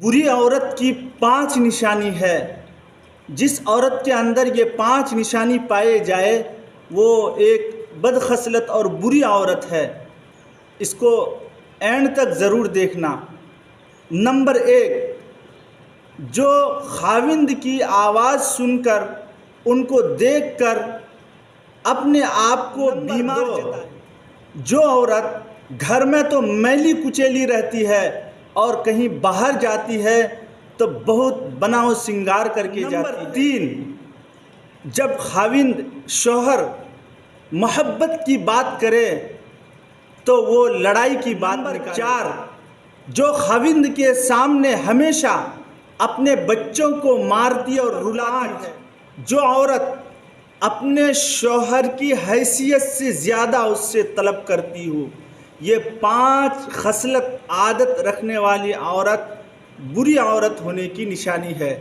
बुरी औरत की 5 निशानी है। जिस औरत के अंदर ये 5 निशानी पाए जाए वो एक बदखसलत और बुरी औरत है। इसको एंड तक ज़रूर देखना। नंबर 1, जो खाविंद की आवाज़ सुनकर उनको देखकर अपने आप को बीमार जताए। जो औरत घर में तो मैली कुचैली रहती है और कहीं बाहर जाती है तो बहुत बनाव सिंगार करके जाती है। 3, जब खाविंद शौहर मोहब्बत की बात करे तो वो लड़ाई की बात निकाले। 4, जो खाविंद के सामने हमेशा अपने बच्चों को मारती और रुलाती है। जो औरत अपने शौहर की हैसियत से ज़्यादा उससे तलब करती हो। ये 5 खसलत आदत रखने वाली औरत बुरी औरत होने की निशानी है।